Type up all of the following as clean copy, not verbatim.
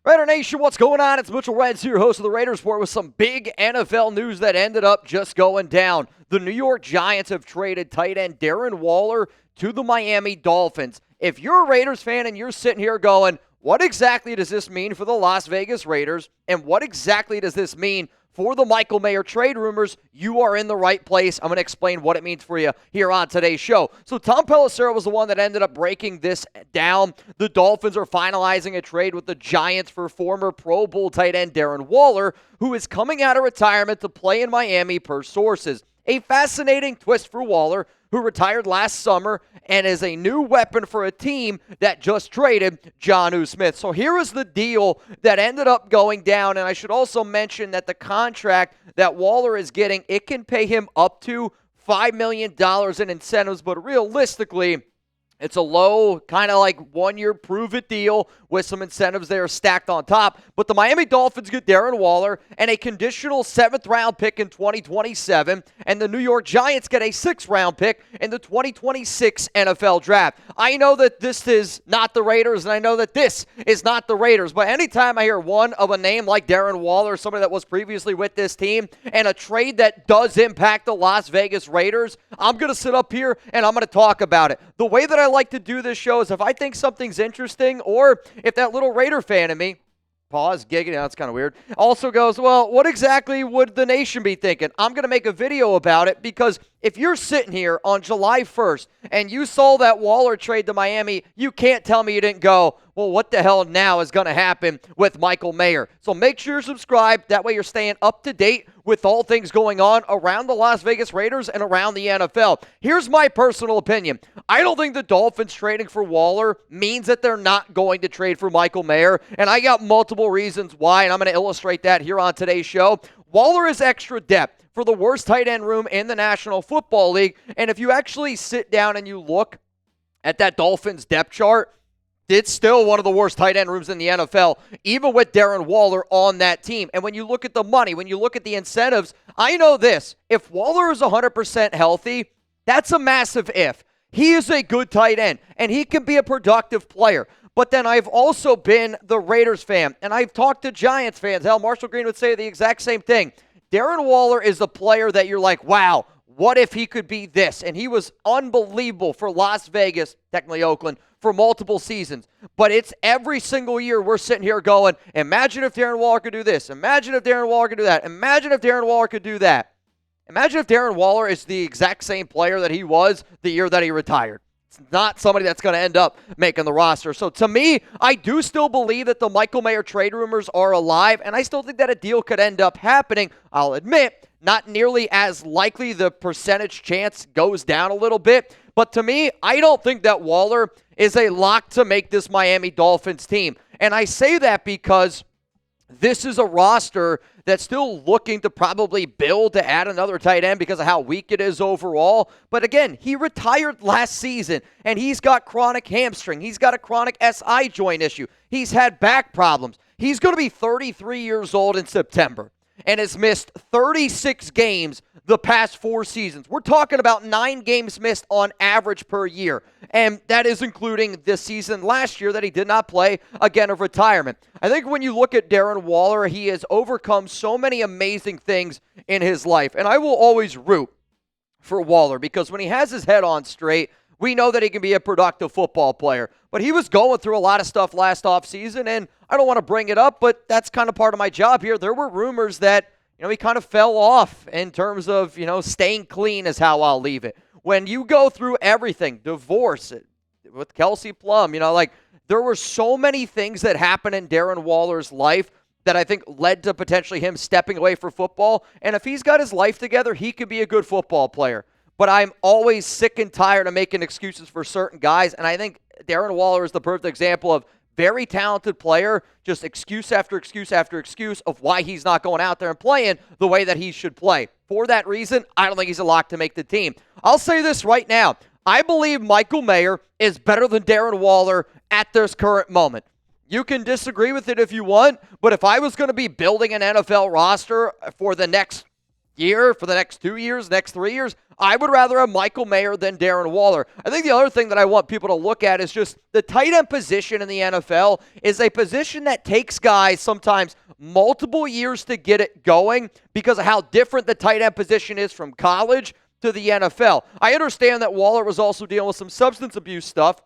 Raider Nation, what's going on? It's Mitchell Reds here, host of the Raiders Report, with some big NFL news that ended up just going down. The New York Giants have traded tight end Darren Waller to the Miami Dolphins. If you're a Raiders fan and you're sitting here going, what exactly does this mean for the Las Vegas Raiders, and what exactly does this mean for the Michael Mayer trade rumors, you are in the right place. I'm going to explain what it means for you here on today's show. So Tom Pelissero was the one that ended up breaking this down. The Dolphins are finalizing a trade with the Giants for former Pro Bowl tight end Darren Waller, who is coming out of retirement to play in Miami per sources. A fascinating twist for Waller, who retired last summer and is a new weapon for a team that just traded Jonnu Smith. So here is the deal that ended up going down, and I should also mention that the contract that Waller is getting, it can pay him up to $5 million in incentives, but realistically, it's a low, kind of like one-year prove-it deal with some incentives there stacked on top. But the Miami Dolphins get Darren Waller and a conditional 7th-round pick in 2027, and the New York Giants get a 6th-round pick in the 2026 NFL Draft. I know that this is not the Raiders, and I know that this is not the Raiders, but anytime I hear one of a name like Darren Waller, somebody that was previously with this team, and a trade that does impact the Las Vegas Raiders, I'm going to sit up here and I'm going to talk about it. The way that I like to do this show is if I think something's interesting, or if that little Raider fan in me, pause, giggity, that's kind of weird, also goes, well, what exactly would the nation be thinking? I'm going to make a video about it, because if you're sitting here on July 1st and you saw that Waller trade to Miami, you can't tell me you didn't go, well, what the hell now is going to happen with Michael Mayer? So make sure you're subscribed. That way you're staying up to date with all things going on around the Las Vegas Raiders and around the NFL. Here's my personal opinion. I don't think the Dolphins trading for Waller means that they're not going to trade for Michael Mayer, and I got multiple reasons why, and I'm going to illustrate that here on today's show. Waller is extra depth for the worst tight end room in the National Football League, and if you actually sit down and you look at that Dolphins depth chart, it's still one of the worst tight end rooms in the NFL, even with Darren Waller on that team. And when you look at the money, when you look at the incentives, I know this. If Waller is 100% healthy, that's a massive if. He is a good tight end, and he can be a productive player. But then I've also been the Raiders fan, and I've talked to Giants fans. Hell, Marshall Green would say the exact same thing. Darren Waller is the player that you're like, wow, what if he could be this? And he was unbelievable for Las Vegas, technically Oakland, for multiple seasons. But it's every single year we're sitting here going, imagine if Darren Waller could do this. Imagine if Darren Waller could do that. Imagine if Darren Waller could do that. Imagine if Darren Waller is the exact same player that he was the year that he retired. It's not somebody that's going to end up making the roster. So to me, I do still believe that the Michael Mayer trade rumors are alive, and I still think that a deal could end up happening. I'll admit, not nearly as likely. The percentage chance goes down a little bit. But to me, I don't think that Waller is a lock to make this Miami Dolphins team. And I say that because this is a roster that's still looking to probably build to add another tight end because of how weak it is overall. But again, he retired last season, and he's got chronic hamstring. He's got a chronic SI joint issue. He's had back problems. He's going to be 33 years old in September and has missed 36 games the past 4 seasons. We're talking about 9 games missed on average per year, and that is including this season last year that he did not play, again, of retirement. I think when you look at Darren Waller, he has overcome so many amazing things in his life, and I will always root for Waller because when he has his head on straight, we know that he can be a productive football player. But he was going through a lot of stuff last offseason, and I don't want to bring it up, but that's kind of part of my job here. There were rumors that, he kind of fell off in terms of, staying clean is how I'll leave it. When you go through everything, divorce with Kelsey Plum, there were so many things that happened in Darren Waller's life that I think led to potentially him stepping away from football. And if he's got his life together, he could be a good football player. But I'm always sick and tired of making excuses for certain guys, and I think Darren Waller is the perfect example of very talented player, just excuse after excuse after excuse of why he's not going out there and playing the way that he should play. For that reason, I don't think he's a lock to make the team. I'll say this right now. I believe Michael Mayer is better than Darren Waller at this current moment. You can disagree with it if you want, but if I was going to be building an NFL roster for the next year, for the next 2 years, next 3 years, I would rather have Michael Mayer than Darren Waller. I think the other thing that I want people to look at is just the tight end position in the NFL is a position that takes guys sometimes multiple years to get it going because of how different the tight end position is from college to the NFL. I understand that Waller was also dealing with some substance abuse stuff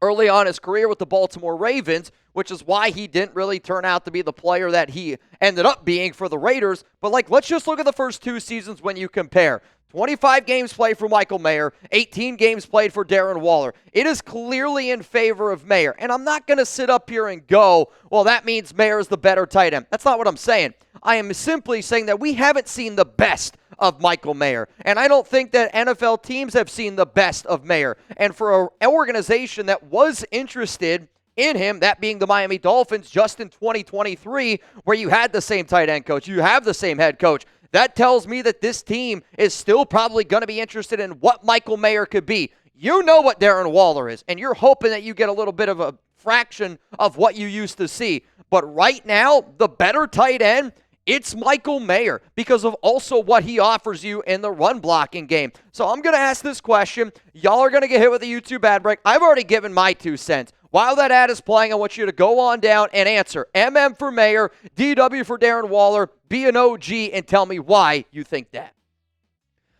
early on in his career with the Baltimore Ravens, which is why he didn't really turn out to be the player that he ended up being for the Raiders. But, let's just look at the first 2 seasons when you compare. 25 games played for Michael Mayer, 18 games played for Darren Waller. It is clearly in favor of Mayer. And I'm not going to sit up here and go, well, that means Mayer is the better tight end. That's not what I'm saying. I am simply saying that we haven't seen the best of Michael Mayer. And I don't think that NFL teams have seen the best of Mayer. And for an organization that was interested in him, that being the Miami Dolphins just in 2023, where you had the same tight end coach, you have the same head coach, that tells me that this team is still probably going to be interested in what Michael Mayer could be. You know what Darren Waller is, and you're hoping that you get a little bit of a fraction of what you used to see. But right now, the better tight end, it's Michael Mayer because of also what he offers you in the run blocking game. So I'm going to ask this question. Y'all are going to get hit with a YouTube ad break. I've already given my 2 cents. While that ad is playing, I want you to go on down and answer MM for Mayer, DW for Darren Waller, be an OG, and tell me why you think that.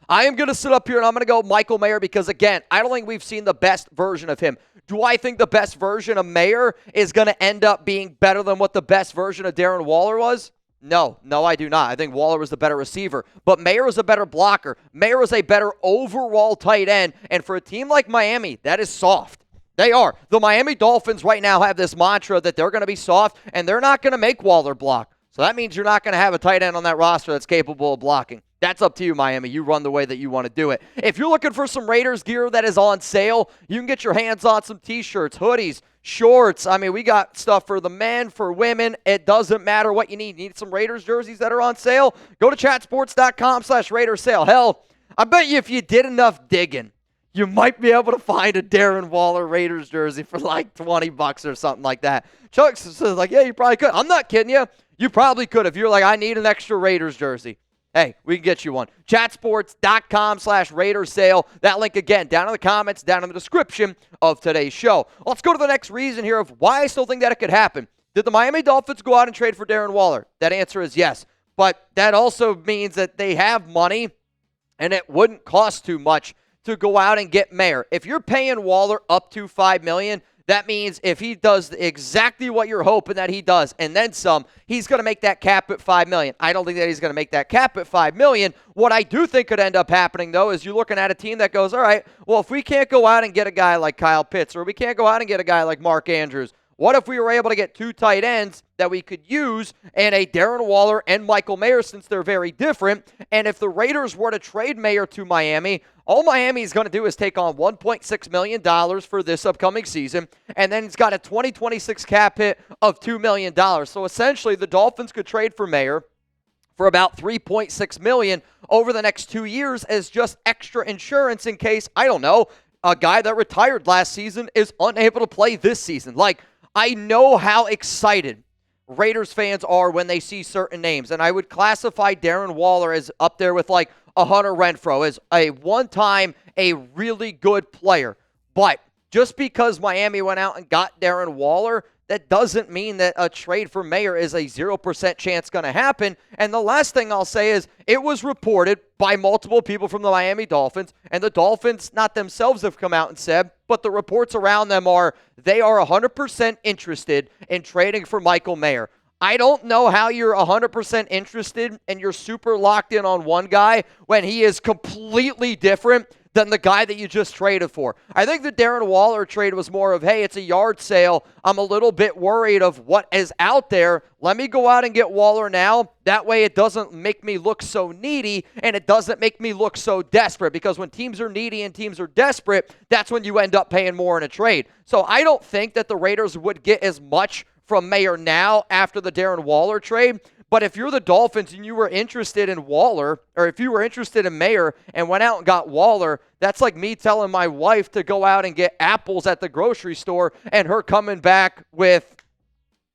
I am going to sit up here and I'm going to go Michael Mayer because, again, I don't think we've seen the best version of him. Do I think the best version of Mayer is going to end up being better than what the best version of Darren Waller was? No, I do not. I think Waller was the better receiver, but Mayer was a better blocker. Mayer was a better overall tight end, and for a team like Miami, that is soft. They are. The Miami Dolphins right now have this mantra that they're going to be soft, and they're not going to make Waller block. So that means you're not going to have a tight end on that roster that's capable of blocking. That's up to you, Miami. You run the way that you want to do it. If you're looking for some Raiders gear that is on sale, you can get your hands on some T-shirts, hoodies, shorts. I mean, we got stuff for the men, for women. It doesn't matter what you need. You need some Raiders jerseys that are on sale? Go to chatsports.com/Raiders sale. Hell, I bet you if you did enough digging, you might be able to find a Darren Waller Raiders jersey for like $20 or something like that. Chuck says, yeah, you probably could. I'm not kidding you. You probably could if you're like, I need an extra Raiders jersey. Hey, we can get you one. Chatsports.com/Raiders sale. That link again, down in the comments, down in the description of today's show. Let's go to the next reason here of why I still think that it could happen. Did the Miami Dolphins go out and trade for Darren Waller? That answer is yes. But that also means that they have money, and it wouldn't cost too much to go out and get Mayer. If you're paying Waller up to $5 million, that means if he does exactly what you're hoping that he does and then some, he's going to make that cap at $5 million. I don't think that he's going to make that cap at $5 million. What I do think could end up happening, though, is you're looking at a team that goes, all right, well, if we can't go out and get a guy like Kyle Pitts or we can't go out and get a guy like Mark Andrews, what if we were able to get 2 tight ends that we could use and a Darren Waller and Michael Mayer since they're very different? And if the Raiders were to trade Mayer to Miami, all Miami is going to do is take on $1.6 million for this upcoming season, and then he's got a 2026 cap hit of $2 million. So essentially, the Dolphins could trade for Mayer for about $3.6 million over the next 2 years as just extra insurance in case, I don't know, a guy that retired last season is unable to play this season. I know how excited Raiders fans are when they see certain names, and I would classify Darren Waller as up there with a Hunter Renfrow as a one-time, a really good player. But just because Miami went out and got Darren Waller, that doesn't mean that a trade for Mayer is a 0% chance going to happen. And the last thing I'll say is it was reported by multiple people from the Miami Dolphins, and the Dolphins, not themselves, have come out and said, but the reports around them are they are 100% interested in trading for Michael Mayer. I don't know how you're 100% interested and you're super locked in on one guy when he is completely different than the guy that you just traded for. I think the Darren Waller trade was more of, hey, it's a yard sale. I'm a little bit worried of what is out there. Let me go out and get Waller now. That way it doesn't make me look so needy and it doesn't make me look so desperate, because when teams are needy and teams are desperate, that's when you end up paying more in a trade. So I don't think that the Raiders would get as much from Mayer now after the Darren Waller trade. But if you're the Dolphins and you were interested in Waller, or if you were interested in Mayer and went out and got Waller, that's like me telling my wife to go out and get apples at the grocery store and her coming back with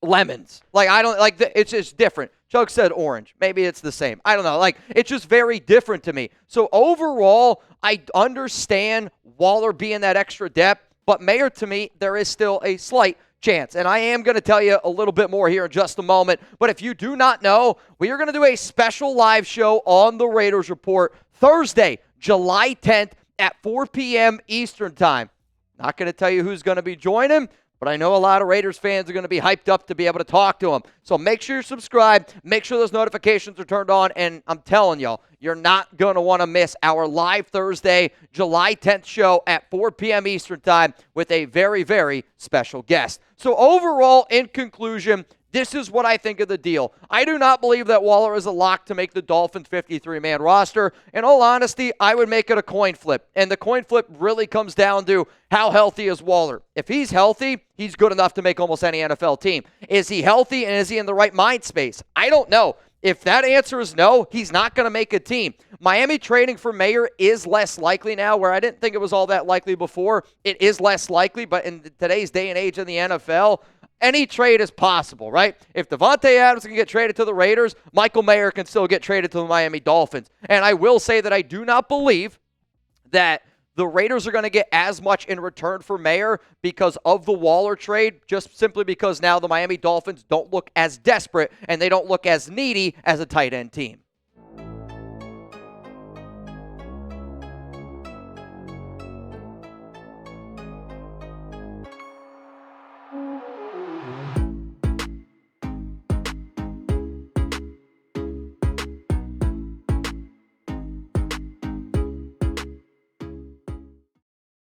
lemons. It's just different. Chug said orange. Maybe it's the same. I don't know. Like, it's just very different to me. So overall, I understand Waller being that extra depth, but Mayer, to me, there is still a slight chance. And I am going to tell you a little bit more here in just a moment. But if you do not know, we are going to do a special live show on the Raiders Report Thursday, July 10th at 4 p.m. Eastern Time. Not going to tell you who's going to be joining, but I know a lot of Raiders fans are going to be hyped up to be able to talk to them. So make sure you're subscribed. Make sure those notifications are turned on. And I'm telling y'all, you're not going to want to miss our live Thursday, July 10th show at 4 p.m. Eastern Time with a very, very special guest. So overall, in conclusion, this is what I think of the deal. I do not believe that Waller is a lock to make the Dolphins 53-man roster. In all honesty, I would make it a coin flip. And the coin flip really comes down to how healthy is Waller. If he's healthy, he's good enough to make almost any NFL team. Is he healthy and is he in the right mind space? I don't know. If that answer is no, he's not going to make a team. Miami trading for Mayer is less likely now, where I didn't think it was all that likely before. It is less likely, but in today's day and age in the NFL, any trade is possible, right? If Devontae Adams can get traded to the Raiders, Michael Mayer can still get traded to the Miami Dolphins. And I will say that I do not believe that the Raiders are going to get as much in return for Mayer because of the Waller trade, just simply because now the Miami Dolphins don't look as desperate and they don't look as needy as a tight end team.